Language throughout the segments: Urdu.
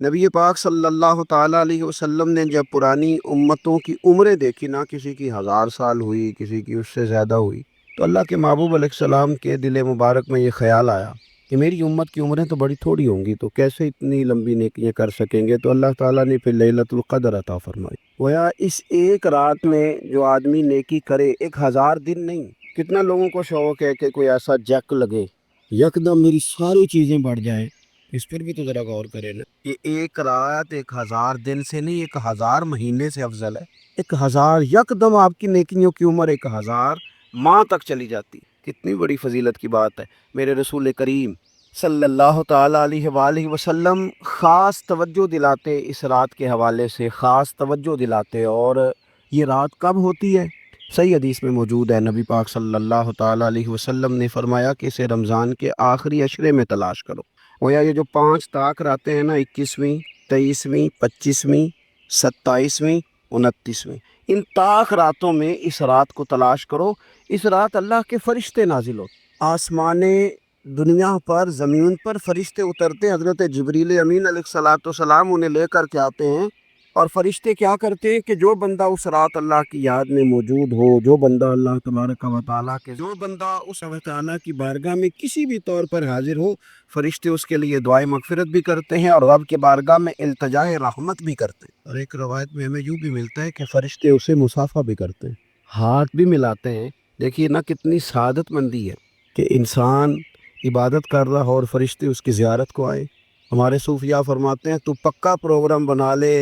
نبی پاک صلی اللہ تعالیٰ علیہ وسلم نے جب پرانی امتوں کی عمریں دیکھی نا، کسی کی 1000 سال ہوئی، کسی کی اس سے زیادہ ہوئی، تو اللہ کے محبوب علیہ السلام کے دل مبارک میں یہ خیال آیا کہ میری امت کی عمریں تو بڑی تھوڑی ہوں گی، تو کیسے اتنی لمبی نیکیاں کر سکیں گے؟ تو اللہ تعالیٰ نے پھر لیلۃ القدر عطا فرمائی۔ گویا اس ایک رات میں جو آدمی نیکی کرے، 1000 دن نہیں۔ کتنا لوگوں کو شوق ہے کہ کوئی ایسا جک لگے، یکدم میری ساری چیزیں بڑھ جائیں۔ اس پر بھی تو ذرا غور کرے نا کہ ایک رات 1000 دن سے نہیں، 1000 مہینے سے افضل ہے۔ 1000 یکدم آپ کی نیکیوں کی عمر 1000 ماہ تک چلی جاتی، کتنی بڑی فضیلت کی بات ہے۔ میرے رسول کریم صلی اللہ تعالیٰ علیہ وآلہ وسلم خاص توجہ دلاتے، اس رات کے حوالے سے خاص توجہ دلاتے۔ اور یہ رات کب ہوتی ہے؟ صحیح حدیث میں موجود ہے، نبی پاک صلی اللہ تعالیٰ علیہ وسلم نے فرمایا کہ اسے رمضان کے آخری عشرے میں تلاش کرو۔ گویا یہ جو 5 طاق راتیں ہیں نا، 21ویں، 23ویں، 25ویں، 27ویں، 29ویں، ان طاق راتوں میں اس رات کو تلاش کرو۔ اس رات اللہ کے فرشتے نازل ہوتے، آسمان دنیا پر، زمین پر فرشتے اترتے، حضرت جبریل امین علیہ الصلاۃ والسلام انہیں لے کر کے آتے ہیں، اور فرشتے کیا کرتے ہیں کہ جو بندہ اس رات اللہ کی یاد میں موجود ہو، جو بندہ اللہ تبارک و تعالیٰ کے، جو بندہ اس اللہ تعالیٰ کی بارگاہ میں کسی بھی طور پر حاضر ہو، فرشتے اس کے لیے دعائیں مغفرت بھی کرتے ہیں اور رب کے بارگاہ میں التجائے رحمت بھی کرتے ہیں۔ اور ایک روایت میں ہمیں یوں بھی ملتا ہے کہ فرشتے اسے مصافحہ بھی کرتے ہیں، ہاتھ بھی ملاتے ہیں۔ دیکھیے نا کتنی سعادت مندی ہے کہ انسان عبادت کر رہا ہو اور فرشتے اس کی زیارت کو آئے۔ ہمارے صوفیاء فرماتے ہیں تو پکا پروگرام بنا لے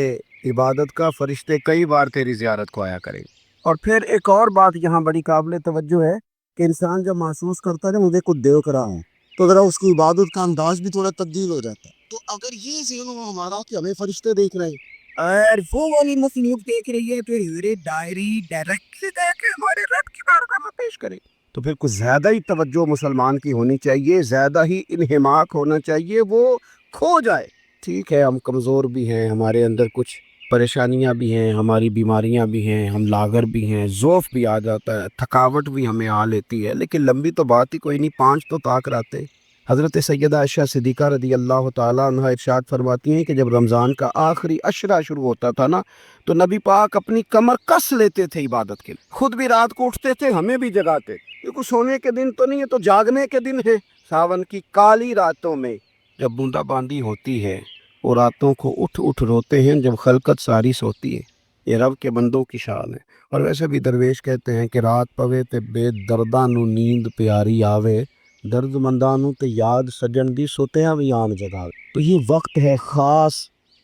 عبادت کا، فرشتے کئی بار تیری زیارت کو آیا کریں۔ اور پھر ایک اور بات یہاں بڑی قابل توجہ ہے کہ انسان جب محسوس کرتا ہے نا مجھے کچھ دیکھ رہا ہے، تو ذرا اس کی عبادت کا انداز بھی تھوڑا تبدیل ہو جاتا ہے۔ تو اگر یہ ذہن ہو ہمارا کہ ہمیں فرشتے دیکھ رہے ہیں اور وہ والی مخلوق دیکھ رہی ہے، پھر ہمارے ڈائری ڈائریکٹ سے جا کے ہمارے رب کی بارگاہ میں پیش کرے، تو پھر کچھ زیادہ ہی توجہ مسلمان کی ہونی چاہیے، زیادہ ہی انہماک ہونا چاہیے، وہ کھو جائے۔ ٹھیک ہے ہم کمزور بھی ہیں، ہمارے اندر کچھ پریشانیاں بھی ہیں، ہماری بیماریاں بھی ہیں، ہم لاغر بھی ہیں، ضعف بھی آ جاتا ہے، تھکاوٹ بھی ہمیں آ لیتی ہے، لیکن لمبی تو بات ہی کوئی نہیں، 5 تو طاق راتیں۔ حضرت سیدہ عائشہ صدیقہ رضی اللہ تعالیٰ عنہ ارشاد فرماتی ہیں کہ جب رمضان کا آخری عشرہ شروع ہوتا تھا نا، تو نبی پاک اپنی کمر کس لیتے تھے عبادت کے لیے، خود بھی رات کو اٹھتے تھے، ہمیں بھی جگاتے، کیونکہ سونے کے دن تو نہیں ہے، تو جاگنے کے دن ہے۔ ساون کی کالی راتوں میں جب بوندا باندی ہوتی ہے، وہ راتوں کو اٹھ اٹھ روتے ہیں جب خلقت ساری سوتی ہے۔ یہ رب کے بندوں کی شان ہے۔ اور ویسے بھی درویش کہتے ہیں کہ رات پوے تے بے درداں نو نیند پیاری آوے، درد منداں نو تے یاد سجن دی سوتیاں بھی آن جگاوے۔ تو یہ وقت ہے خاص،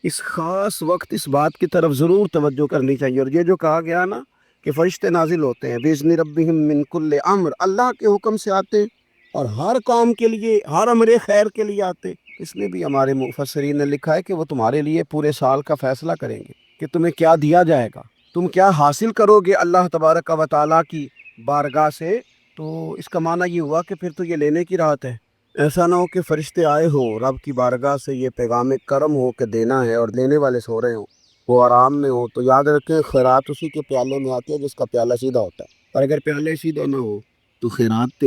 اس خاص وقت اس بات کی طرف ضرور توجہ کرنی چاہیے۔ اور یہ جو کہا گیا نا کہ فرشتے نازل ہوتے ہیں بِإِذْنِ رَبِّهِمْ مِنْ كُلِّ امر، اللہ کے حکم سے آتے اور ہر کام کے لیے، ہر امر خیر کے لیے آتے۔ اس میں بھی ہمارے مفسرین نے لکھا ہے کہ وہ تمہارے لیے پورے سال کا فیصلہ کریں گے کہ تمہیں کیا دیا جائے گا، تم کیا حاصل کرو گے اللہ تبارک و تعالیٰ کی بارگاہ سے۔ تو اس کا معنی یہ ہوا کہ پھر تو یہ لینے کی رات ہے۔ ایسا نہ ہو کہ فرشتے آئے ہو رب کی بارگاہ سے، یہ پیغام کرم ہو کہ دینا ہے اور لینے والے سو رہے ہوں، وہ آرام میں ہو، تو یاد رکھیں خیرات اسی کے پیالے میں آتی ہے جس کا پیالہ سیدھا ہوتا ہے، اور اگر پیالے سیدھا نہ ہو تو خیرات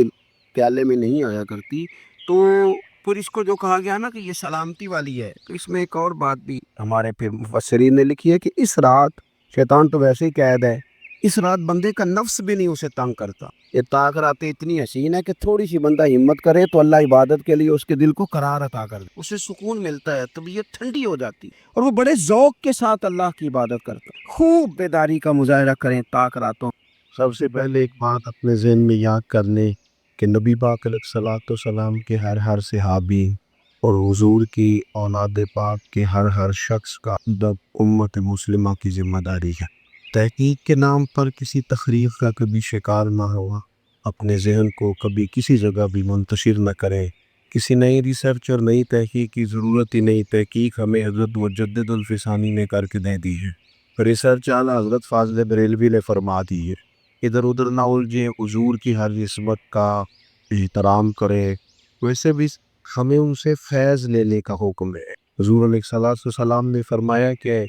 پیالے میں نہیں آیا کرتی۔ تو پھر اس کو جو کہا گیا نا کہ یہ سلامتی والی ہے، تو اس میں ایک اور بات بھی ہمارے پھر مفسرین نے لکھی ہے کہ اس رات شیطان تو ویسے ہی قید ہے، اس رات بندے کا نفس بھی نہیں اسے تنگ کرتا۔ یہ طاق راتیں اتنی حسین ہے کہ تھوڑی سی بندہ ہمت کرے تو اللہ عبادت کے لیے اس کے دل کو قرار عطا کر دے، اسے سکون ملتا ہے، طبیعت ٹھنڈی ہو جاتی اور وہ بڑے ذوق کے ساتھ اللہ کی عبادت کرتا ہے۔ خوب بیداری کا مظاہرہ کریں طاق راتوں۔ سب سے پہلے ایک بات اپنے ذہن میں یاد کر لیں کہ نبی پاک علیہ الصلوۃ والسلام کے ہر صحابی اور حضور کی اولاد پاک کے ہر شخص کا ادب امت مسلمہ کی ذمہ داری ہے۔ تحقیق کے نام پر کسی تخریق کا کبھی شکار نہ ہوا، اپنے ذہن کو کبھی کسی جگہ بھی منتشر نہ کریں۔ کسی نئی ریسرچ اور نئی تحقیق کی ضرورت ہی نہیں، تحقیق ہمیں حضرت مجدد الفسانی نے کر کے دے دی ہے، ریسرچ اعلیٰ حضرت فاضل بریلوی نے فرما دی ہے۔ ادھر ادھر نہ الجھیں، حضور کی ہر عصمت کا احترام کریں۔ ویسے بھی ہمیں ان سے فیض لینے کا حکم ہے۔ حضور علیہ الصلوۃ والسلام نے فرمایا کہ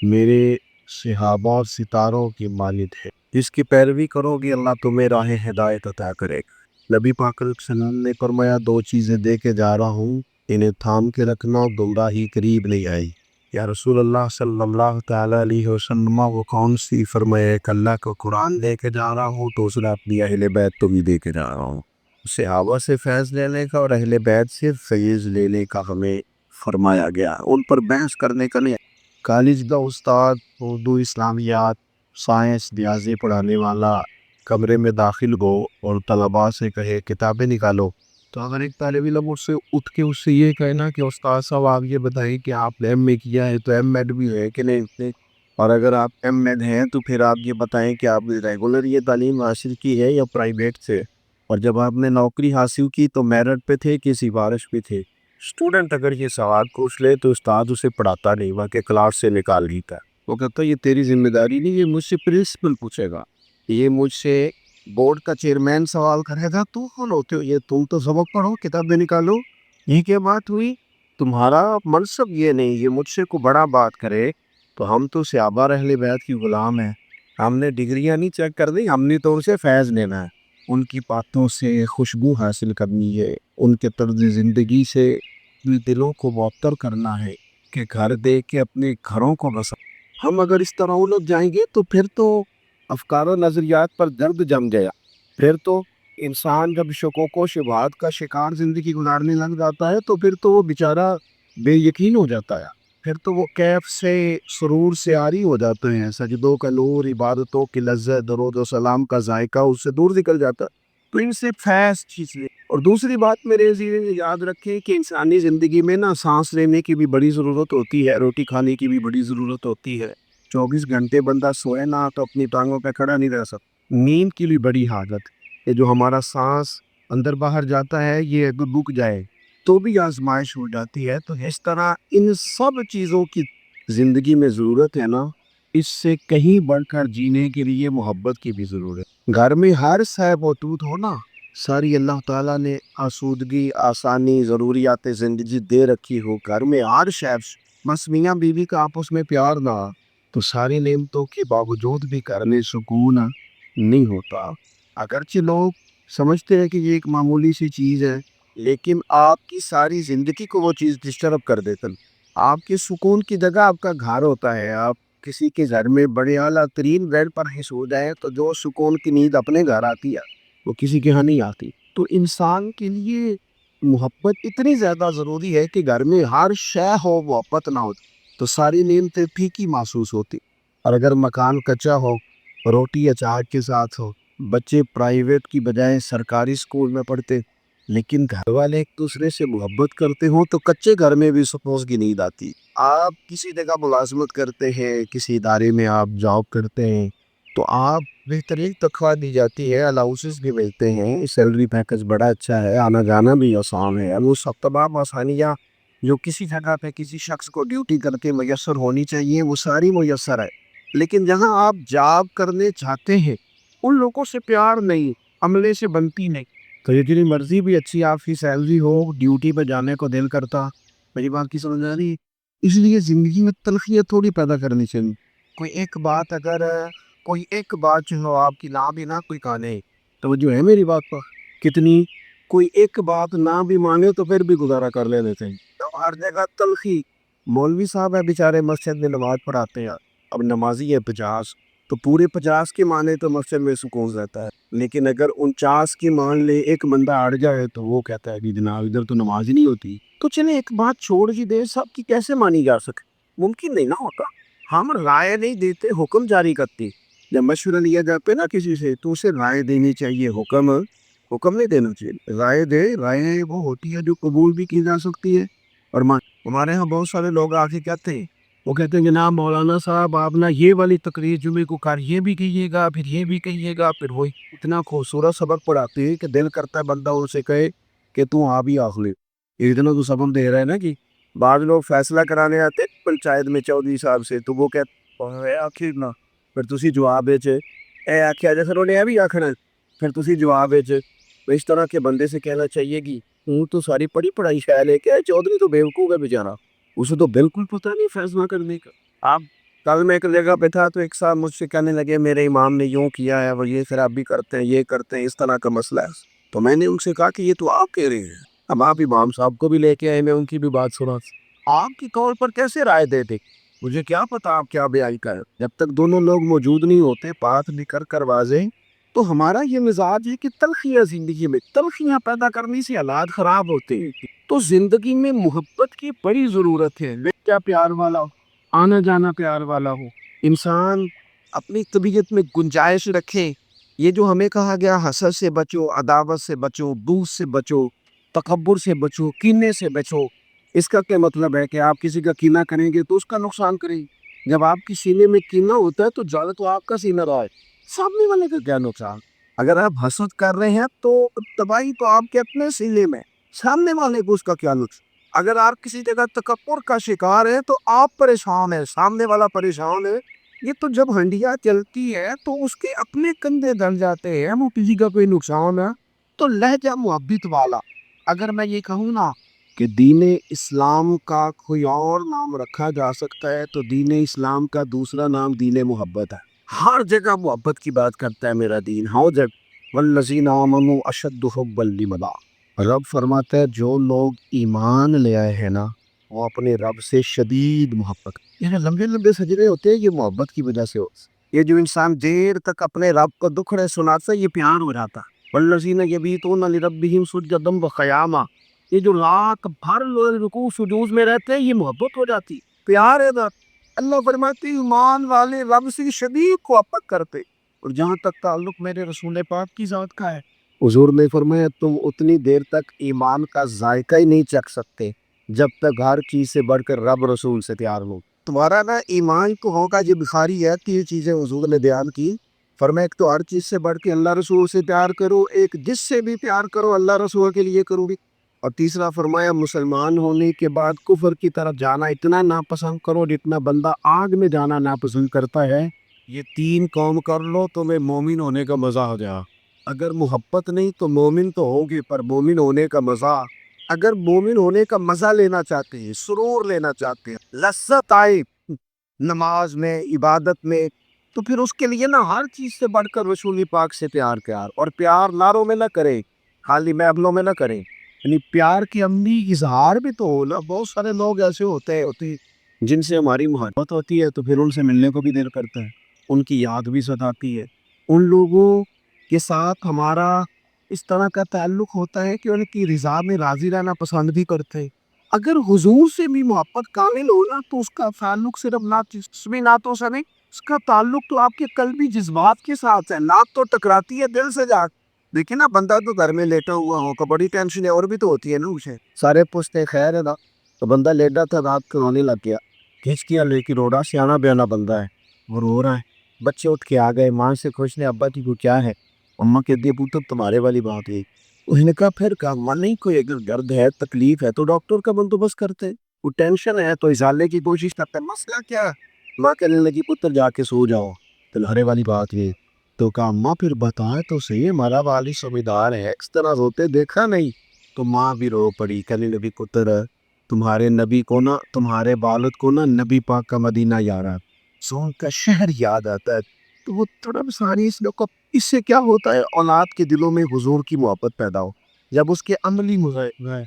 میرے صحابہ ستاروں کی مانند ہے، جس کی پیروی کرو گے اللہ تمہیں راہ ہدایت عطا کرے گا۔ نبی پاک علیہ السلام نے فرمایا 2 چیزیں دے کے جا رہا ہوں، انہیں تھام کے رکھنا، گمراہی قریب نہیں آئی۔ یا رسول اللہ صلی اللہ تعالیٰ علیہ وسلم وہ کون سی؟ فرمایا کہ اللہ کو قرآن لے کے جا رہا ہوں، تو اس نے اپنی اہل بیت کو بھی دے کے جا رہا ہوں۔ صحابہ سے فیض لینے کا اور اہل بیت سے فیض لینے کا ہمیں فرمایا گیا، ان پر بحث کرنے کا نہیں۔ کالج کا استاد، اردو اسلامیات، سائنس، ریاضی پڑھانے والا کمرے میں داخل ہو اور طلباء سے کہے کتابیں نکالو، تو اگر ایک طالب علم اس سے اٹھ کے اس سے یہ کہنا کہ استاد صاحب آپ یہ بتائیں کہ آپ نے ایم اے کیا ہے تو ایم ایڈ بھی ہے کہ نہیں، اور اگر آپ ایم ایڈ ہیں تو پھر آپ یہ بتائیں کہ آپ نے ریگولر یہ تعلیم حاصل کی ہے یا پرائیویٹ سے، اور جب آپ نے نوکری حاصل کی تو میرٹ پہ تھے کہ سفارش پہ تھے۔ اسٹوڈنٹ اگر یہ سوال پوچھ لے تو استاد اسے پڑھاتا نہیں، بلکہ کلاس سے نکال لیتا ہے۔ وہ کہتا ہے یہ تیری ذمہ داری نہیں، یہ مجھ سے پرنسپل پوچھے گا، یہ مجھ سے بورڈ کا چیئرمین سوال کرے گا، تو کون ہوتے ہو یہ؟ تم تو سبق پڑھو، کتابیں نکالو، یہ کیا بات ہوئی؟ تمہارا منصب یہ نہیں، یہ مجھ سے کو بڑا بات کرے تو ہم تو صحابہ اہل بیت کی غلام ہیں، ہم نے ڈگریاں نہیں چیک کر دی، ہم نے تو اسے فیض لینا ہے، ان کی باتوں سے خوشبو حاصل کرنی ہے، ان کے طرز زندگی سے دلوں کو معطر کرنا ہے کہ گھر دے کے اپنے گھروں کو بسا۔ ہم اگر اس طرح الجھ جائیں گے تو پھر تو افکار و نظریات پر درد جم گیا، پھر تو انسان جب شکوک و شبہات کا شکار زندگی گزارنے لگ جاتا ہے تو پھر تو وہ بیچارہ بے یقین ہو جاتا ہے، پھر تو وہ کیف سے سرور سے عاری ہو جاتے ہیں، سجدوں کا نور، عبادتوں کی لذت، درود و سلام کا ذائقہ اس سے دور نکل جاتا ہے۔ تو ان سے فیض چیز لے۔ اور دوسری بات میرے یاد رکھیں کہ انسانی زندگی میں نا سانس لینے کی بھی بڑی ضرورت ہوتی ہے، روٹی کھانے کی بھی بڑی ضرورت ہوتی ہے۔ 24 گھنٹے بندہ سوئے نہ تو اپنی ٹانگوں پہ کھڑا نہیں رہ سکتا۔ نیند کی بھی بڑی حاجت ہے، جو ہمارا سانس اندر باہر جاتا ہے یہ اگر رک جائے تو بھی آزمائش ہو جاتی ہے۔ تو اس طرح ان سب چیزوں کی زندگی میں ضرورت ہے نا، اس سے کہیں بڑھ کر جینے کے لیے محبت کی بھی ضرورت ہے۔ گھر میں ہر شے موجود ہو نا، ساری اللہ تعالیٰ نے آسودگی، آسانی، ضروریات زندگی دے رکھی ہو، گھر میں ہر شے، بس میاں بیوی کا آپس میں پیار نہ، تو ساری نعمتوں کے باوجود بھی گھر میں سکون نہیں ہوتا۔ اگرچہ لوگ سمجھتے ہیں کہ یہ ایک معمولی سی چیز ہے، لیکن آپ کی ساری زندگی کو وہ چیز ڈسٹرب کر دیتا۔ آپ کے سکون کی جگہ آپ کا گھر ہوتا ہے۔ آپ کسی کے گھر میں بڑے اعلیٰ ترین بیڈ پر ہی سو جائے تو جو سکون کی نیند اپنے گھر آتی ہے وہ کسی کے ہاں نہیں آتی۔ تو انسان کے لیے محبت اتنی زیادہ ضروری ہے کہ گھر میں ہر شے ہو، محبت نہ ہو تو ساری نعمتیں پھیکی محسوس ہوتی۔ اور اگر مکان کچا ہو، روٹی اچار کے ساتھ ہو، بچے پرائیویٹ کی بجائے سرکاری سکول میں پڑھتے، لیکن گھر والے ایک دوسرے سے محبت کرتے ہوں تو کچے گھر میں بھی سکون کی نیند آتی۔ آپ کسی جگہ ملازمت کرتے ہیں، کسی ادارے میں آپ جاب کرتے ہیں تو آپ بہترین تنخواہ دی جاتی ہے، الاؤنسز بھی ملتے ہیں، سیلری پیکج بڑا اچھا ہے، آنا جانا بھی آسان ہے، وہ سب تمام آسانیاں جو کسی جگہ پہ کسی شخص کو ڈیوٹی کر کے میسر ہونی چاہیے وہ ساری میسر ہے۔ لیکن جہاں آپ جاب کرنے چاہتے ہیں ان لوگوں سے پیار نہیں، عملے سے بنتی نہیں، تو جتنی مرضی بھی اچھی آپ کی سیلری ہو، ڈیوٹی پہ جانے کو دل کرتا۔ میری بات کی سمجھ آ رہی ہے؟ اس لیے زندگی میں تلخیت تھوڑی پیدا کرنی چاہیے۔ کوئی ایک بات جو آپ کی نہ بھی نہ کوئی کہنے تو جو ہے میری بات پر کتنی، کوئی ایک بات نہ بھی مانے تو پھر بھی گزارا کر لے لیتے ہیں۔ تو ہر جگہ تلخی۔ مولوی صاحب ہے بیچارے مسجد میں نماز پڑھاتے ہیں، اب نمازی ہے 50، تو پورے 50 کی مانے تو مسجد میں سکون رہتا ہے، لیکن اگر 49 کی مان لے ایک بندہ اڑ جائے تو وہ کہتا ہے کہ جناب ادھر تو نماز ہی نہیں ہوتی۔ تو چلے ایک بات چھوڑ ہی دے، سب کی کیسے مانی جا سکے؟ ممکن نہیں نہ ہوتا۔ ہم رائے نہیں دیتے، حکم جاری کرتے۔ جب مشورہ لیا جاتا ہے نا کسی سے تو اسے رائے دینی چاہیے، حکم نہیں دینا چاہیے۔ رائے دے، رائے وہ ہوتی ہے جو قبول بھی کی جا سکتی ہے۔ اور ہمارے ہاں بہت سارے لوگ آ کے کہتے ہیں، وہ کہتے ہیں جناب مولانا صاحب آپ نا یہ والی تقریر جمعے کو کر یہ بھی کہیے گا، پھر یہ بھی کہیے گا، پھر وہی اتنا خوبصورت سبق پڑھاتے ہیں کہ دل کرتا ہے بندہ ان سے کہے کہ تو آپ ہی آخ لے، اتنا تو سبق دے رہا ہے نا۔ کہ بعض لوگ فیصلہ کرانے آتے ہیں پنچایت میں چودھری صاحب سے، تو وہ کہتے ہیں آخر نہ، پھر تسی جواب اے آخیا جیسے انہوں نے بھی آخنا، پھر تسی جواب اس طرح کے بندے سے کہنا چاہیے کہ تو ساری پڑھی پڑھائی شاید ہے کہ چودھری تو بیوقوف ہے بیچارہ، اسے تو بالکل پتہ نہیں فیصلہ کرنے کا۔ آپ کل میں ایک جگہ پہ تھا تو ایک صاحب مجھ سے کہنے لگے میرے امام نے یوں کیا ہے، وہ یہ خرابی کرتے ہیں، یہ کرتے ہیں، اس طرح کا مسئلہ ہے۔ تو میں نے ان سے کہا کہ یہ تو آپ کہہ رہے ہیں، اب آپ امام صاحب کو بھی لے کے آئے، میں ان کی بھی بات سنا۔ آپ کے طور پر کیسے رائے دے دے؟ مجھے کیا پتا آپ کیا بیان کر، جب تک دونوں لوگ موجود نہیں ہوتے بات نکل کر واضح، تو ہمارا یہ مزاج ہے کہ تلخیاں زندگی میں، تلخیاں پیدا کرنے سے حالات خراب ہوتے ہیں۔ تو زندگی میں محبت کی بڑی ضرورت ہے، کیا پیار والا ہو، آنا جانا پیار والا ہو، انسان اپنی طبیعت میں گنجائش رکھے۔ یہ جو ہمیں کہا گیا حسد سے بچو، عداوت سے بچو، بغض سے بچو، تکبر سے بچو، کینے سے بچو، اس کا کیا مطلب ہے کہ آپ کسی کا کینہ کریں گے تو اس کا نقصان کریں گے؟ جب آپ کی سینے میں کینہ ہوتا ہے تو زیادہ تو آپ کا سینہ رہا ہے، سامنے والے کا کیا نقصان؟ اگر آپ حسد کر رہے ہیں تو تباہی تو آپ کے اپنے سینے میں، سامنے والے کو اس کا کیا نقصان؟ اگر آپ کسی جگہ تکبر کا شکار ہیں تو آپ پریشان ہیں، سامنے والا پریشان ہے۔ یہ تو جب ہنڈیا چلتی ہے تو اس کے اپنے کندھے دھر جاتے ہیں، وہ کسی کا کوئی نقصان ہے تو لہجہ محبت والا۔ اگر میں یہ کہوں نا کہ دین اسلام کا کوئی اور نام رکھا جا سکتا ہے تو دین اسلام کا دوسرا نام دین محبت ہے۔ ہر جگہ محبت کی بات کرتا ہے میرا دین، ہر جگہ، والذین آمنوا اشد حبا للہ۔ رب فرماتا ہے جو لوگ ایمان لے آئے ہیں نا وہ اپنے رب سے شدید محبت، یہ لمبے لمبے سجدے ہوتے ہیں، یہ محبت کی وجہ سے ہوتے۔ یہ جو انسان دیر تک اپنے رب کو دکھڑے سناتا ہے یہ پیار ہو جاتا۔ والذین یبیتون لربہم سجدا وقیاما، یہ جو رات بھر رکوع سجود میں رہتے ہیں یہ محبت ہو جاتی، پیار ہے نا۔ اللہ فرماتے ہیں ایمان والے رب سے شدید محبت کرتے۔ اور جہاں تک تعلق میرے رسول پاک کی ذات کا ہے، حضور نے فرمایا تم اتنی دیر تک ایمان کا ذائقہ ہی نہیں چکھ سکتے جب تک ہر چیز سے بڑھ کر رب رسول سے پیار ہو۔ تمہارا نا ایمان کو ہوگا یہ بخاری ہے کہ یہ چیزیں حضور نے بیان کی، فرمایا ایک تو ہر چیز سے بڑھ کے اللہ رسول سے پیار کرو، ایک جس سے بھی پیار کرو اللہ رسول کے لیے کرو بھی، اور تیسرا فرمایا مسلمان ہونے کے بعد کفر کی طرف جانا اتنا ناپسند کرو جتنا بندہ آگ میں جانا ناپسند کرتا ہے۔ یہ تین کام کر لو تمہیں مومن ہونے کا مزہ ہو جائے۔ اگر محبت نہیں تو مومن تو ہوگے پر مومن ہونے کا مزہ، اگر مومن ہونے کا مزہ لینا چاہتے ہیں، سرور لینا چاہتے ہیں، لذت آئے نماز میں، عبادت میں، تو پھر اس کے لیے نا ہر چیز سے بڑھ کر رسول پاک سے پیار، اور پیار نعروں میں نہ کریں، خالی محفلوں میں نہ کریں، یعنی پیار کی عملی اظہار بھی تو ہو نا۔ بہت سارے لوگ ایسے ہوتے ہیں جن سے ہماری محبت ہوتی ہے تو پھر ان سے ملنے کو بھی دل کرتا ہے، ان کی یاد بھی ستاتی ہے، ان لوگوں کے ساتھ ہمارا اس طرح کا تعلق ہوتا ہے کہ ان کی رضا میں راضی رہنا پسند بھی کرتے ہیں۔ اگر حضور سے بھی محبت کامل ہونا تو اس کا تعلق صرف جسمی نعتوں سے نہیں، اس کا تعلق تو آپ کے قلبی جذبات کے ساتھ ہے۔ نعت تو ٹکراتی ہے دل سے جا، دیکھیں نا بندہ تو گھر میں لیٹا ہوا ہو تو بڑی ٹینشن ہے، اور بھی تو ہوتی ہے نا اسے، سارے پوچھتے ہیں خیر ہے نا، تو بندہ لیٹا تھا رات کو رونے لگ گیا، کھینچ کیا لے کے روڑا، سیانا بیانا بندہ ہے وہ رو رہا ہے، بچے اٹھ کے آ گئے، ماں سے خوش نے ابا جی کو کیا ہے، اماں کہتی ہے پوتر تمہارے والی بات ہے، انہوں نے کہا پھر کہا ماں نہیں کوئی اگر درد ہے تکلیف ہے تو ڈاکٹر کا بندوبست کرتے، وہ ٹینشن ہے تو ازالے کی کوشش کرتے، مسئلہ کیا ہے؟ ماں کہنے لگی پتر جا کے سو جاؤ، تمہارے والی بات یہ، تو کہا ماں پھر بتائیں تو صحیح، ہمارا والی سمجھدار ہے، اس طرح روتے دیکھا نہیں، تو ماں بھی رو پڑی، کہنے لگی پتر تمہارے نبی کو نا، تمہارے والد کو نا نبی پاک کا مدینہ یاد آتا، سون کا شہر یاد آتا ہے، تو وہ تھوڑا ساری اس لوگ کو، اس سے کیا ہوتا ہے اولاد کے دلوں میں حضور کی محبت پیدا ہو، جب اس کے عملی مظاہرے،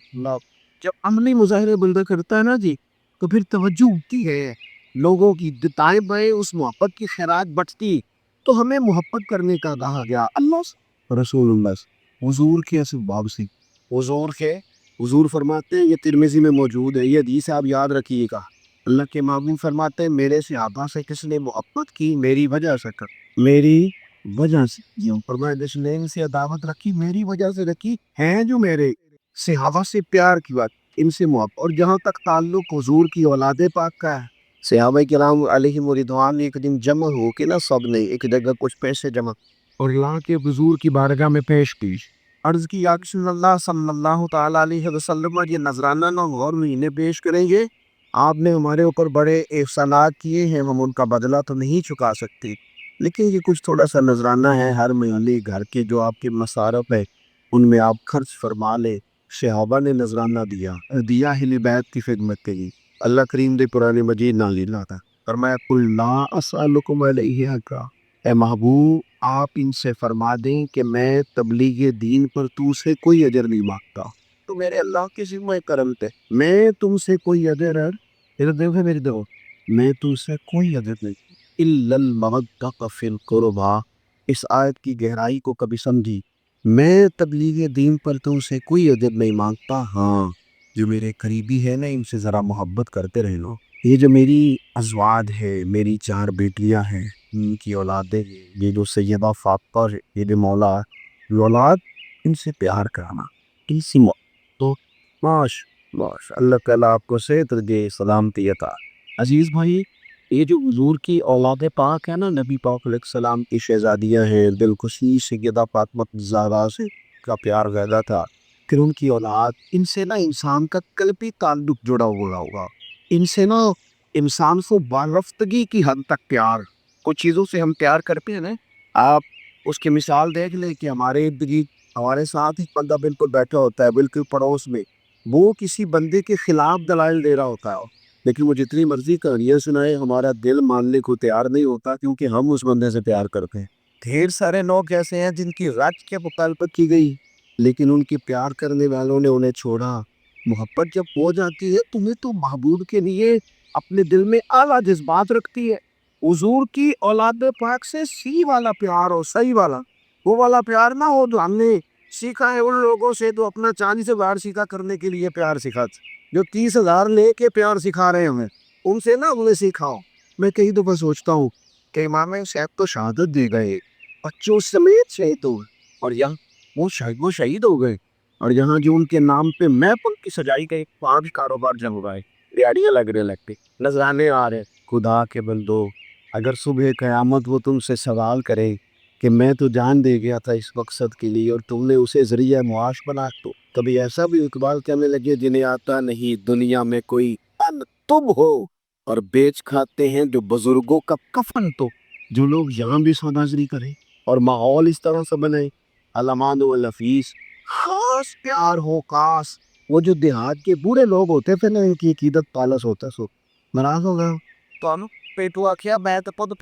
جب عملی مظاہرے بندہ کرتا ہے نا جی تو پھر توجہ ہوتی ہے لوگوں کی، دائیں بائیں اس محبت کی خیرات بٹتی، تو ہمیں محبت کرنے کا کہا گیا اللہ سے، رسول اللہ سے، حضور کے اسباب سے، حضور کے، حضور فرماتے ہیں یہ ترمذی میں موجود ہے، یہ حدیث آپ یاد رکھیے گا، اللہ کے محبوب فرماتے ہیں میرے صحابہ سے کس نے محبت کی میری وجہ سے کر، میری وجہ سے، یہ فرمایا جس نے ان سے عداوت رکھی میری وجہ سے رکھی، ہیں جو میرے صحابہ سے پیار کی بات، ان سے محبت۔ اور جہاں تک تعلق حضور کی اولاد پاک کا ہے، صحابہ کرام علیہم رضوان ایک دن جمع ہو کے نا سب نے ایک جگہ کچھ پیسے جمع اور اللہ کے حضور کی بارگاہ میں پیش کی، عرض کی یا رسول اللہ صلی اللہ تعالیٰ علیہ وسلم یہ نذرانہ نہ اور مہینے پیش کریں گے، آپ نے ہمارے اوپر بڑے احسانات کیے ہیں، ہم ان کا بدلہ تو نہیں چکا سکتے، لیکن یہ کچھ تھوڑا سا نذرانہ ہے، ہر مہینے گھر کے جو آپ کے مصارف ہے ان میں آپ خرچ فرما لے۔ صحابہ نے نذرانہ دیا اہل بیت کی خدمت کے لیے، اللہ کریم دے قرآن مجید نازل ہوتا ہے، فرمایا قل لا اسألکم علیہ اجرا، اے محبوب آپ ان سے فرما دیں کہ میں تبلیغ دین پر تو سے کوئی اجر نہیں مانگتا، تو میرے اللہ کے ذمہ کرم تھے. میں تم سے کوئی ادر ادھر دیکھو میری دیکھو میں تم سے کوئی ادر نہیں الا المودۃ فی القربى. اس آیت کی گہرائی کو کبھی سمجھی. میں تبلیغ دین پر تم سے کوئی ادر نہیں مانگتا. ہاں جو میرے قریبی ہے نا ان سے ذرا محبت کرتے رہنا. یہ جو میری ازواج ہے میری 4 بیٹیاں ہیں ان کی اولادیں ہیں یہ جو سیدہ فاطمہ ہے یہ جو مولا یہ اولاد ان سے پیار کرانا اسی تو ماش اللہ تعالیٰ آپ کو صحت دے سلامتی عطا. عزیز بھائی یہ جو حضور کی اولاد پاک ہے نا نبی پاک علیہ السلام کی شہزادیاں ہیں بالخصوص سیدہ فاطمہ الزہرا سے کا پیار زیادہ تھا. پھر ان کی اولاد ان سے نا انسان کا قلبی تعلق جڑا ہوا ہوگا. ان سے نا انسان کو بالرفتگی کی حد تک پیار کچھ چیزوں سے ہم پیار کرتے ہیں نا. آپ اس کی مثال دیکھ لیں کہ ہمارے ارد گرد ہمارے ساتھ ایک بندہ بالکل بیٹھا ہوتا ہے بالکل پڑوس میں وہ کسی بندے کے خلاف دلائل دے رہا ہوتا ہے لیکن وہ جتنی مرضی کہانیاں سنائے ہمارا دل ماننے کو تیار نہیں ہوتا کیونکہ ہم اس بندے سے پیار کرتے ہیں. ڈھیر سارے لوگ ایسے ہیں جن کی رج کے مطالبت کی گئی لیکن ان کی پیار کرنے والوں نے انہیں چھوڑا. محبت جب ہو جاتی ہے تمہیں تو محبوب کے لیے اپنے دل میں اعلیٰ جذبات رکھتی ہے. حضور کی اولاد پاک سے سی والا پیار ہو صحیح والا وہ والا پیار نہ ہو تو ہم نے سیکھا ہے ان لوگوں سے تو اپنا چاندی سے باہر سیکھا کرنے کے لیے پیار سکھا جو 30,000 لے کے پیار سکھا رہے ہیں ان سے نہ انہیں سیکھاؤ. میں کئی دفعہ سوچتا ہوں کہ امام صاحب تو شہادت دے گئے بچوں سمیت شہید ہو اور یہاں وہ شہید ہو گئے اور یہاں جو ان کے نام پہ میپ ان کی سجائی گئی 5 کاروبار جم رہا ہے ریاڑیاں لگ رہے لگتے نذرانے آ رہے. خدا کے بندو اگر صبح قیامت وہ تم سے سوال کرے کہ میں تو جان دے گیا تھا اس مقصد کے لیے اور تم نے اسے ذریعہ معاش بنا تو کبھی ایسا بھی اقبال کہنے لگے جنہیں آتا نہیں دنیا میں کوئی ان تم ہو اور بیچ کھاتے ہیں جو بزرگوں کا کفن. تو جو لوگ یہاں بھی سوداگری کریں اور ماحول اس طرح سے بنے علمان و لفیس خاص پیار ہو خاص وہ جو دیہات کے بوڑھے لوگ ہوتے تھے نا ان کی عقیدت پالس ہوتا سو ناراض ہو گیا تو پیٹو آخیا میں تو خود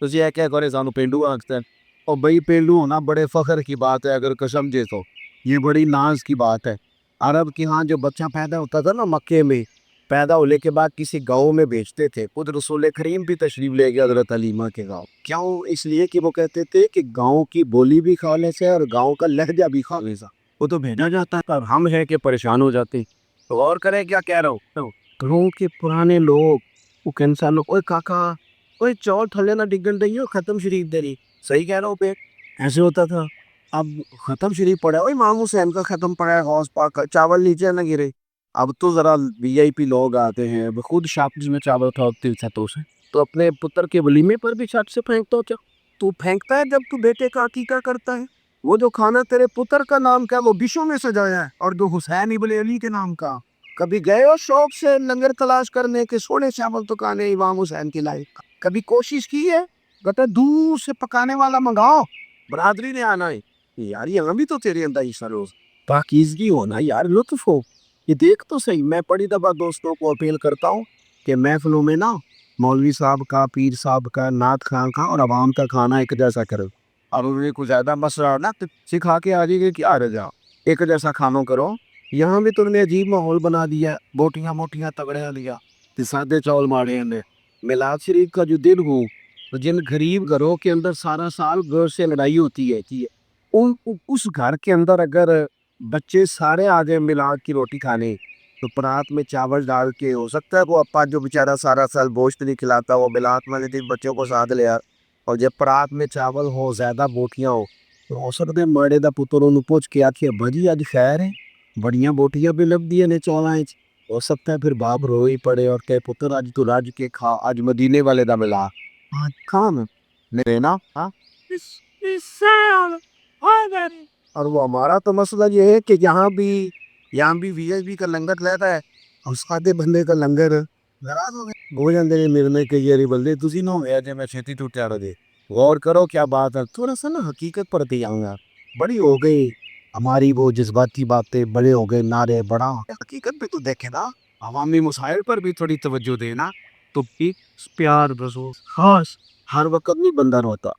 تجھے کیا کرے سانو پینڈو آختے ہیں اور بھائی پینڈو ہونا بڑے فخر کی بات ہے اگر قسم دے تو یہ بڑی ناز کی بات ہے. عرب کے ہاں جو بچہ پیدا ہوتا تھا نا مکے میں پیدا ہونے کے بعد کسی گاؤں میں بیچتے تھے. خود رسول کریم بھی تشریف لے گیا حضرت حلیمہ کے گاؤں کیوں اس لیے کہ وہ کہتے تھے کہ گاؤں کی بولی بھی خالص سے اور گاؤں کا لہجہ بھی خالص وہ تو بھیجا جاتا ہے پر ہم ہیں کہ پریشان ہو جاتے. تو غور کریں کیا کہہ رہا ہوں گاؤں کے پرانے لوگ وہ انسان لوگ اوے کاکا اوے چور تھلے نہ ڈگن رہی ہو ختم شریف دے رہی صحیح کہہ رہا ہوں پہ ایسے ہوتا تھا. اب ختم شریف پڑا اوے امام حسین کا ختم پڑا ہے غوث پاک کا چاول نیچے نہ گرے. اب تو ذرا وی آئی پی لوگ آتے ہیں خود شاپس میں چاول اٹھاتے تھے تو اپنے پتر کے ولیمے پر بھی چھت سے پھینکتا ہو تو پھینکتا ہے جب تو بیٹے کا عقیقہ کرتا ہے. وہ جو کھانا تیرے پتر کا نام کا وہ بشوں میں سجایا ہے اور جو حسین ابن علی کے نام کا کبھی گئے ہو شوق سے لنگر تلاش کرنے کے سونے چاول تو کھانے امام حسین کی لائق کبھی کوشش کی ہے کہتے دور سے پکانے والا منگاؤ برادری نے آنا ہے یار یہاں بھی تو تیرے اندر عیسیٰ روز پاکیزگی ہونا یار لطف ہو. یہ دیکھ تو صحیح میں بڑی دفعہ دوستوں کو اپیل کرتا ہوں کہ محفلوں میں نا مولوی صاحب کا پیر صاحب کا نعت خان کا اور عوام کا کھانا ایک جیسا کرو. اب انہیں کچھ زیادہ مسئلہ نا سکھا کے آ جائے گا کہ آ جاؤ ایک جیسا کھانوں کرو. یہاں بھی تم نے عجیب ماحول بنا دیا بوٹیاں موٹیاں تگڑیاں لیا سادے چاول مارے ہیں. میلاد شریف کا جو دن ہو تو جن غریب گھروں کے اندر سارا سال گھر سے لڑائی ہوتی ہے اس گھر کے اندر اگر بچے سارے آ جائیں میلاد کی روٹی کھانے تو پرات میں چاول ڈال کے ہو سکتا ہے وہ اپا جو بیچارہ سارا سال گوشت نہیں کھلاتا وہ میلاد والے دن بچوں کو ساتھ لے اور جب پرات میں چاول ہو زیادہ بوٹیاں ہو تو ہو سکتے ماڑے دا پتر انہوں پوچھ کے آکھے ابا جی آج خیر ہے بڑیاں بوٹیاں بھی لب دی نے 14 انچ ہو سکتا ہے پھر باپ رو ہی پڑے اور کہ پتر آج تو راج کے کھا آج مدینے والے دا ملا کھان لینا اور وہ ہمارا تو مسئلہ یہ ہے کہ یہاں بھی وی ایس بی کا لنگر لیتا ہے اور سادے بندے کا لنگر ناراض ہو گئے ہو جاندے نے میرے میں کئی یاری بلدے تسی نہ ہویا جے میں چھتی ٹوٹیا رہا دے غور کرو کیا بات ہے تھوڑا سا نا حقیقت پر تے آؤں گا بڑی ہو گئی ہماری وہ جذباتی باتیں بڑے ہو گئے نعرے بڑا ہو گیا حقیقت پہ تو دیکھے نا عوامی مسائل پر بھی تھوڑی توجہ دینا تو پیار رسول خاص ہر وقت نہیں بندہ روتا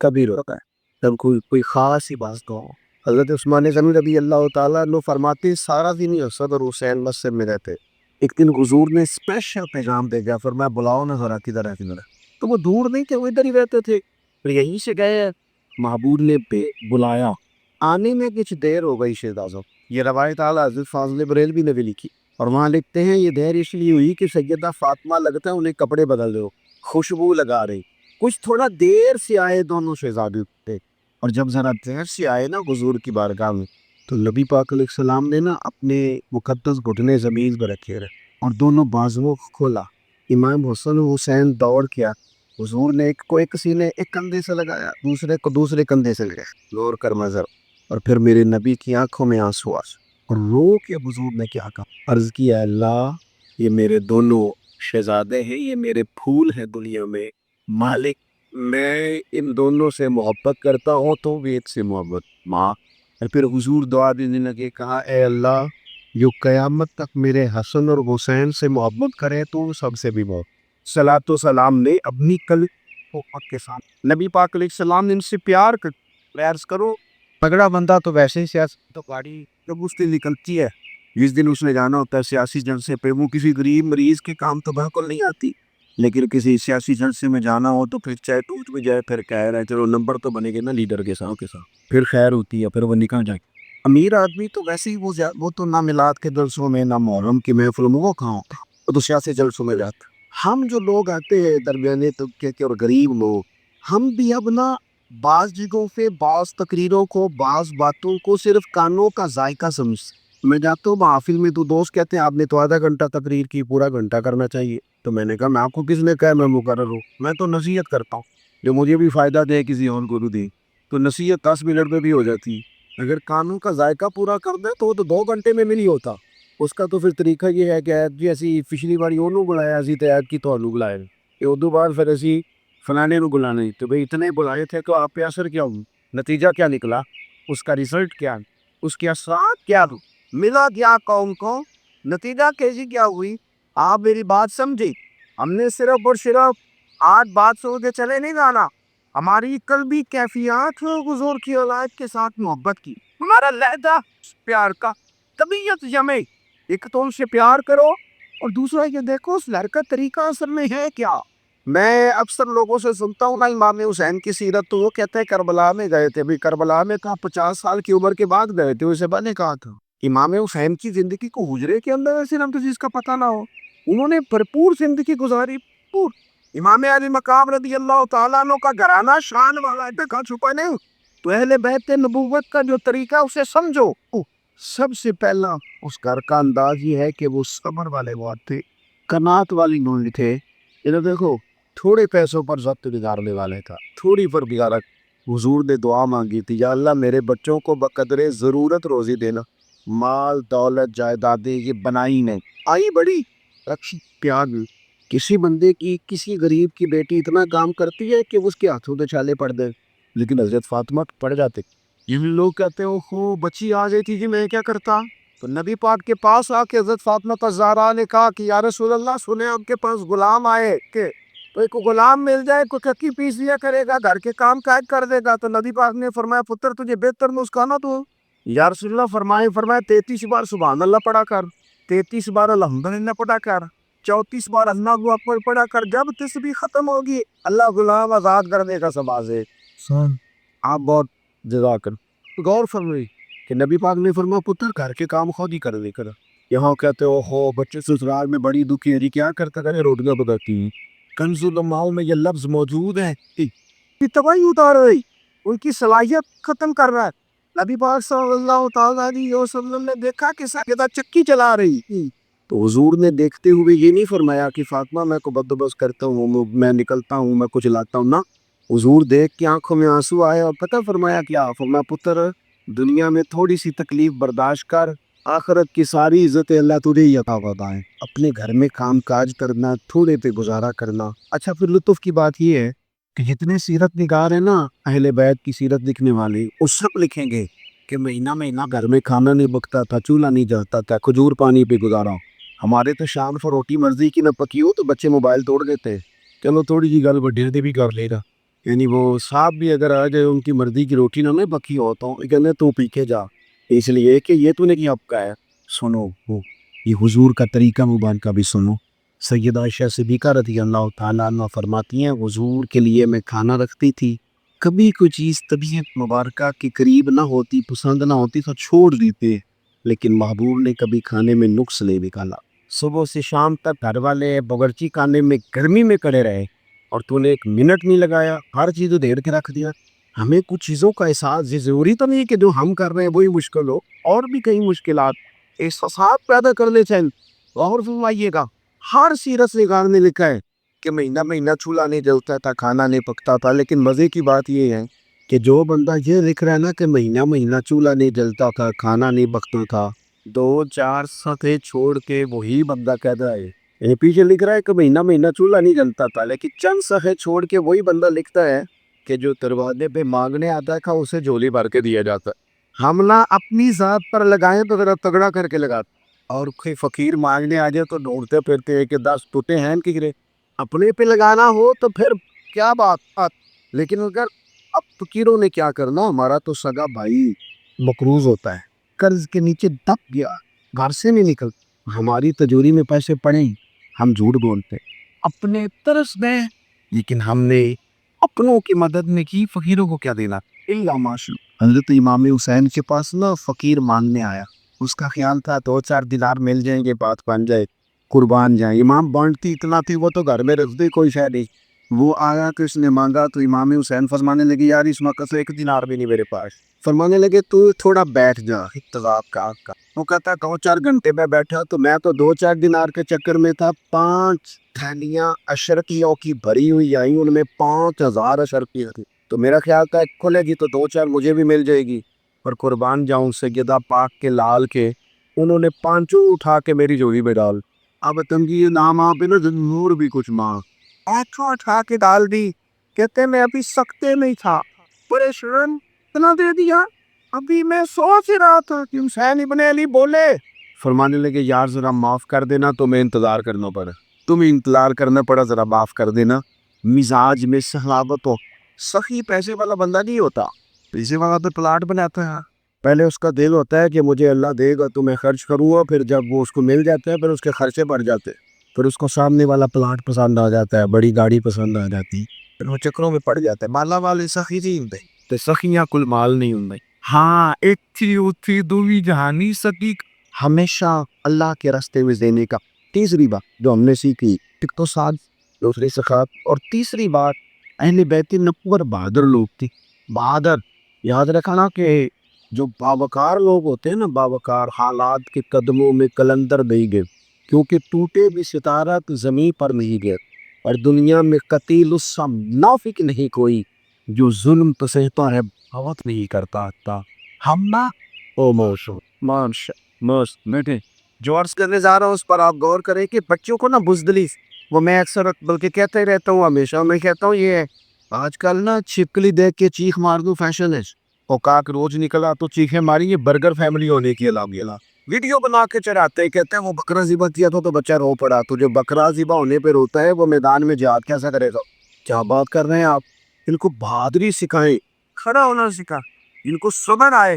کبھی روتا ہے تب کوئی خاص ہی بات کہو حضرت عثمان غنی رضی اللہ تعالیٰ عنہ فرماتے سارا دن ہی حسن اور حسین مسجد میں رہتے. ایک دن حضور نے اسپیشل پیغام بھیجا، فرمایا بلاؤ نا ذرا کدھر ہے کدھر ہے. تو وہ دور نہیں تھے، وہ ادھر ہی رہتے تھے، پھر یہیں سے گئے. محبوب نے بلایا، آنے میں کچھ دیر ہو گئی شہزاد اعظم. یہ روایت اعلیٰ حضرت فاضل بریلوی نے بھی لکھی، اور وہاں لکھتے ہیں یہ دیر اس لیے ہوئی کہ سیدہ فاطمہ لگتا ہے انہیں کپڑے بدل دو، خوشبو لگا رہی. کچھ تھوڑا دیر سے آئے دونوں شہزادے تھے، اور جب ذرا دیر سے آئے نا حضور کی بارگاہ میں، تو نبی پاک علیہ السلام نے نا اپنے مقدس گھٹنے زمین پر رکھے رہے اور دونوں بازوؤں کو کھولا. امام حسن و حسین دوڑ کیا. حضور نے ایک کو ایک سینے ایک کندھے سے لگایا، دوسرے کو دوسرے کندھے سے لگایا، غور کر منظر. اور پھر میرے نبی کی آنکھوں میں آنسو آ اور رو کے حضور نے کیا کہا، عرض کیا اللہ یہ میرے دونوں شہزادے ہیں، یہ میرے پھول ہیں دنیا میں، مالک میں ان دونوں سے محبت کرتا ہوں تو بھی ایک سے محبت ماں. اور پھر حضور دعا دینے لگے، کہا اے اللہ جو قیامت تک میرے حسن اور حسین سے محبت کرے تو سب سے بھی محبت. صلاۃ و سلام نے اپنی کل کے ساتھ نبی پاک علیہ السلام نے ان سے پیار عرض کرو تگڑا بندہ تو ویسے ہی سیاست تو گاڑی جب اس کی نکلتی ہے، جس دن اس نے جانا ہوتا ہے سیاسی جلسے پہ، وہ کسی غریب مریض کے کام تو بالکل نہیں آتی، لیکن کسی سیاسی جلسے میں جانا ہو تو پھر چاہے ٹوٹ بھی جائے پھر کہہ رہا ہے چلو نمبر تو بنے گے نا لیڈر کے ساتھ پھر خیر ہوتی ہے، پھر وہ نکل جائے. امیر آدمی تو ویسے ہی وہ تو نہ میلاد کے جلسوں میں نہ محرم کی محفلوں میں وہ کہاں ہوتا، وہ تو سیاسی جلسوں میں جاتا. ہم جو لوگ آتے ہیں درمیانے طبقے کے اور غریب لوگ، ہم بھی اب نا بعض جگہوں پہ بعض تقریروں کو بعض باتوں کو صرف کانوں کا ذائقہ سمجھتے. میں جاتا ہوں محافل میں تو دوست کہتے ہیں آپ نے تو آدھا گھنٹہ تقریر کی، پورا گھنٹہ کرنا چاہیے. تو میں نے کہا میں آپ کو کس نے کہا میں مقرر ہوں، میں تو نصیحت کرتا ہوں جو مجھے بھی فائدہ دے کسی اور کو دے. تو نصیحت 10 منٹ میں بھی ہو جاتی، اگر قانون کا ذائقہ پورا کر دے تو وہ تو 2 گھنٹے میں بھی نہیں ہوتا. اس کا تو پھر طریقہ یہ ہے کہ جی اسی پچھلی باری انہوں بلایا اسی تیار کی تو انہوں بلایا یہ ادو بعد پھر اسی فلانے نو بلانا تو بھائی اتنے بلائے تھے تو آپ پہ اثر کیا ہوں، نتیجہ کیا نکلا، اس کا ریزلٹ کیا، اس کے اثرات کیا ملا کیا قوم کو، نتیجہ کیسی کیا ہوئی. آپ میری بات سمجھے، ہم نے صرف اور صرف آج بات سن کے چلے نہیں جانا، ہماری قلبی کیفیات حضور کی اولاد کے ساتھ محبت کی، ہمارا لہجہ پیار کا، طبیعت جمے. ایک تو ان سے پیار کرو اور دوسرا یہ دیکھو اس لڑکا طریقہ اصل میں ہے کیا. میں اکثر لوگوں سے سنتا ہوں نا امام حسین کی سیرت تو وہ کہتے ہیں کربلا میں گئے تھے. بھی کربلا میں کہا 50 سال کی عمر کے بعد گئے تھے، اسے بعد نے کہا تھا امام حسین کی زندگی کو حجرے کے اندر ایسے نہ کسی کا پتہ نہ ہو، انہوں نے بھرپور زندگی گزاری پور. امام علی مقام رضی اللہ تعالیٰ عنہ کا گھرانہ شان والا ہے، کہاں چھپا نہیں. تو اہل بیت نبوت کا جو طریقہ اسے سمجھو. سب سے پہلا اس گھر کا انداز یہ ہے کہ وہ صبر والے بات تھے، قناعت والی نوع تھے. ادھر دیکھو تھوڑے پیسوں پر ضبط گزارنے والے تھا، تھوڑی پر گزارا. حضور نے دعا مانگی تھی یا اللہ میرے بچوں کو بقدر ضرورت روزی دینا. مال دولت جائیدادیں یہ بنائی نہیں، آئی بڑی رکشی پیار. کسی بندے کی کسی غریب کی بیٹی اتنا کام کرتی ہے کہ اس کے ہاتھوں پہ چھالے پڑ دے، لیکن حضرت فاطمہ پڑ جاتے. یہ لوگ کہتے ہیں خو بچی آ جاتی جی میں کیا کرتا. تو نبی پاک کے پاس آ کے حضرت فاطمہ الزہرا نے کہا کہ یا رسول اللہ سنے آپ کے پاس غلام آئے کہ تو ایک غلام مل جائے کوئی چکی پیس لیا کرے گا، گھر کے کام کاج کر دے گا. تو نبی پاک نے فرمایا پتر تجھے بہتر مسکانا تو یا رسول اللہ فرمایا 33 بار سبحان اللہ پڑھا کر، 33 بار الحمدللہ پڑھا کر، 34 بار اللہ اکبر پڑھا کر. جب تسبیح ختم ہوگی اللہ غلام آزاد کرنے کا سباز ہے. آپ بہت جزاکر غور فرمائی کہ نبی پاک نے فرمایا پتر گھر کے کام خود ہی کر لے کر. یہاں کہتے ہو بچے سسرال میں بڑی دکھی ہے کیا کرتا کرے روٹیاں پکاتی. کنز المال میں یہ لفظ موجود ہے، تباہی اتار رہی ان کی صلاحیت ختم کر رہا ہے. نبی پاک صلی اللہ تعالیٰ علیہ وسلم نے دیکھا کہ ساکدہ چکی چلا رہی تو حضور نے دیکھتے ہوئے یہ نہیں فرمایا کہ فاطمہ میں کو بندوبست کرتا ہوں، میں نکلتا ہوں، میں کچھ لاتا ہوں. نا حضور دیکھ کے آنکھوں میں آنسو آئے اور پتہ فرمایا کیا، فرمایا پتر دنیا میں تھوڑی سی تکلیف برداشت کر، آخرت کی ساری عزت اللہ تجھے ہی عطا فرمائے. اپنے گھر میں کام کاج کرنا، تھوڑے پہ گزارا کرنا. اچھا پھر لطف کی بات یہ ہے کہ جتنے سیرت نگار ہیں نا اہل بیت کی سیرت لکھنے والے، وہ سب لکھیں گے کہ مہینہ مہینہ گھر میں کھانا نہیں پکتا تھا، چولہا نہیں جلتا تھا، کھجور پانی پہ گزارا. ہمارے تو شام کو روٹی مرضی کی نہ پکی ہو تو بچے موبائل توڑ دیتے، چلو تھوڑی جی گل وڈیاں دی بھی کر لے گا. یعنی وہ صاحب بھی اگر آ جائے ان کی مرضی کی روٹی نہ میں بکی ہوتا ہوں کہنے تو پی کے جا، اس لیے کہ یہ تو نے کیا اب کا ہے. سنو یہ حضور کا طریقہ مبارکہ بھی سنو. سیدہ عائشہ صدیقہ رضی اللہ تعالیٰ عنہ فرماتی ہیں حضور کے لیے میں کھانا رکھتی تھی، کبھی کوئی چیز طبیعت مبارکہ کے قریب نہ ہوتی، پسند نہ ہوتی تو چھوڑ دیتے، لیکن محبوب نے کبھی کھانے میں نقص نہیں نکالا. صبح سے شام تک گھر والے باورچی خانے میں گرمی میں کڑے رہے اور تو نے ایک منٹ نہیں لگایا، ہر چیز ادھیڑ کے رکھ دیا. ہمیں کچھ چیزوں کا احساس، یہ ضروری تو نہیں کہ جو ہم کر رہے ہیں وہی مشکل ہو، اور بھی کئی مشکلات احساسات پیدا کر لیتے ہیں. غور فرمائیے گا ہر سیرت نگار نے لکھا ہے کہ مہینہ مہینہ چولہا نہیں جلتا تھا، کھانا نہیں پکتا تھا، لیکن مزے کی بات یہ ہے کہ جو بندہ یہ لکھ رہا ہے نا کہ مہینہ مہینہ چولہا نہیں جلتا تھا، کھانا نہیں پکتا تھا، 2-4 سطح چھوڑ کے وہی بندہ کہہ رہا ہے، یعنی پیچھے لکھ رہا ہے کہ مہینہ مہینہ چولہا نہیں جلتا تھا، لیکن چند صفحے چھوڑ کے وہی بندہ لکھتا ہے کہ جو دروازے پہ مانگنے آتا ہے اسے جھولی بھر کے دیا جاتا ہے. ہم نہ اپنی ذات پر لگائیں تو ذرا تگڑا کر کے لگاتے، اور کوئی فقیر مانگنے آ جائے تو ڈھونڈتے پھرتے ہیں کہ 10 ٹوٹے ہیں کہ گرے. اپنے پہ لگانا ہو تو پھر کیا بات. لیکن اگر اب فقیروں نے کیا کرنا، ہمارا تو سگا بھائی مقروض ہوتا ہے، قرض کے نیچے دب گیا، گھر سے نہیں نکل، ہماری تجوری میں پیسے پڑے، ہم جھوٹ بولتے اپنے طرف میں، لیکن ہم نے اپنوں کی مدد میں کی، فقیروں کو کیا دینا. اللہ ماشاء. حضرت امام حسین کے پاس نا فقیر مانگنے آیا، اس کا خیال تھا 2-4 دینار مل جائیں گے، بات بن جائے، قربان جائیں. امام بانٹتی اتنا تھی، وہ تو گھر میں رکھ دی کوئی شے نہیں. وہ آیا کہ اس نے مانگا تو امام حسین فرمانے لگے یار اس وقت تو 1 دینار بھی نہیں میرے پاس. فرمانے لگے تو تھوڑا بیٹھ جا، انتظار کا. وہ کہتا 2-4 گھنٹے میں بیٹھا تو میں تو 2-4 دینار کے چکر میں تھا، 5 تھیلیاں اشرفیوں کی بھری ہوئی آئیں، ان میں 5000 اشرفیاں تھی. تو میرا خیال تھا کھلے گی تو 2-4 مجھے بھی مل جائے گی، اور قربان جاؤں سیدہ پاک کے لال کے، انہوں نے 5 اٹھا کے میری جوڑی میں ڈال. اب تنگی نام آپ نا ضرور بھی کچھ ماں 5 اٹھا کے ڈال دی. کہتے میں ابھی سکتے نہیں تھا، پریشان اتنا دے دیا. ابھی میں سوچ رہا تھا کہ حسین ابن علی بولے. فرمانے لگے یار ذرا معاف کر دینا، تمہیں انتظار کرنا پڑا، تمہیں انتظار کرنا پڑا، ذرا معاف کر دینا. مزاج میں سخاوت ہو. سخی پیسے والا بندہ نہیں ہوتا، پیسے والا تو پلاٹ بناتا ہے. پہلے اس کا دل ہوتا ہے کہ مجھے اللہ دے گا تو میں خرچ کروں گا، پھر جب وہ اس کو مل جاتا ہے پھر اس کے خرچے بڑھ جاتے، پھر اس کو سامنے والا پلاٹ پسند آ جاتا ہے، بڑی گاڑی پسند آ جاتی، پھر وہ چکروں میں پڑ جاتا ہے. مالا والے سخی نہیں ہوں تو سخیاں کل مال نہیں ہوں. ہاں ایک تھی وہ تھی دوی جہانی سکی، ہمیشہ اللہ کے راستے میں دینے کا. تیسری بات جو ہم نے سیکھی، ایک تو ساتھ، دوسری سخاوت، اور تیسری بات اہل بیت نبوت بہادر لوگ تھی. بہادر یاد رکھنا کہ جو باوقار لوگ ہوتے ہیں نا، باوقار، حالات کے قدموں میں کلندر نہیں گئے، کیونکہ ٹوٹے بھی ستارہ تو زمین پر نہیں گئے، اور دنیا میں قتیل السم نافق نہیں کوئی جو ظلم تو سہتا ہے بہت نہیں کرتا تھا. ہم نا او موشو بیٹے جو عرض کرنے جا رہا ہوں اس پر آپ غور کریں کہ بچوں کو نا بزدلی، وہ میں اکثر بلکہ کہتا ہی رہتا ہوں، ہمیشہ میں کہتا ہوں یہ آج کل نا چھپکلی دیکھ کے چیخ مار دوں فیشن ہے. اوقات روز نکلا تو چیخیں ماری، یہ برگر فیملی ہونے کی علامت. ویڈیو بنا کے چڑھاتے کہتے ہیں وہ بکرا ذبح کیا تھا تو بچہ رو پڑا. تو جو بکرا ذبح ہونے پہ روتا ہے وہ میدان میں جہاد کیسا کرے گا؟ کیا بات کر رہے ہیں آپ. ان کو بہادری سکھائیں، کھڑا ہونا سکھا، ان کو صبر آئے،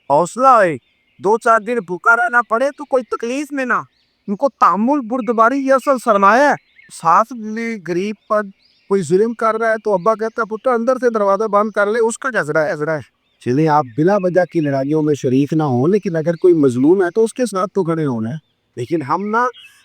حوصلہ آئے، 2-4 دن بھوکا رہنا پڑے تو کوئی تکلیف میں نہ. ان کو تحمل بردباری یہ اصل سرمایہ ہے. ساتھ میں غریب پر کوئی ظلم کر رہا ہے تو ابا کہتا ہے پتر اندر سے دروازہ بند کر لے، اس کا جذرہ ہے. چلیں آپ بلا وجہ کی لڑائیوں میں شریک نہ ہوں، لیکن اگر کوئی مظلوم ہے تو اس کے ساتھ تو کھڑے ہونا ہے. لیکن ہم نہ،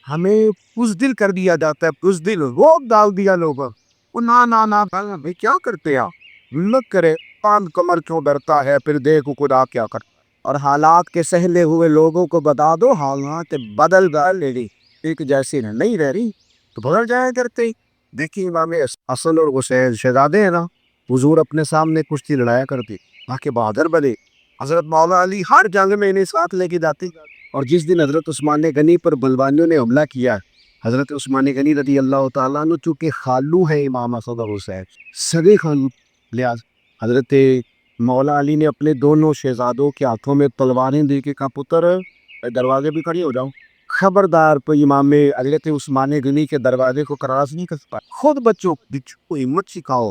ہمیں بزدل کر دیا جاتا ہے، بزدل روک ڈال دیا لوگوں. نہ بھائی کیا کرتے آپ مت کرے، کان کمر کیوں ڈرتا ہے، پھر دیکھو خدا کیا کر. اور حالات کے سہلے ہوئے لوگوں کو بتا دو حالات بدل گئے، ایک جیسی نہیں رہ رہی تو بدل جایا کرتے. دیکھیے امام حسن اور حسین شہزادے ہیں نا، حضور اپنے سامنے کشتی لڑایا کرتے تاکہ بہادر بنے. حضرت مولا علی ہر جنگ میں انہیں ساتھ لے کے جاتے. اور جس دن حضرت عثمان غنی پر بلوانیوں نے حملہ کیا، حضرت عثمان غنی رضی اللہ تعالیٰ عنہ چونکہ خالو ہے امام حسن اور حسین، سگے خالو، لحاظ حضرت مولا علی نے اپنے دونوں شہزادوں کے ہاتھوں میں تلواریں دے کے کہا پتر دروازے بھی کھڑی ہو جاؤ، خبردار کوئی امام حضرت عثمان غنی کے دروازے کو کراس نہیں کر پائے. خود بچوں کو ہمت سکھاؤ،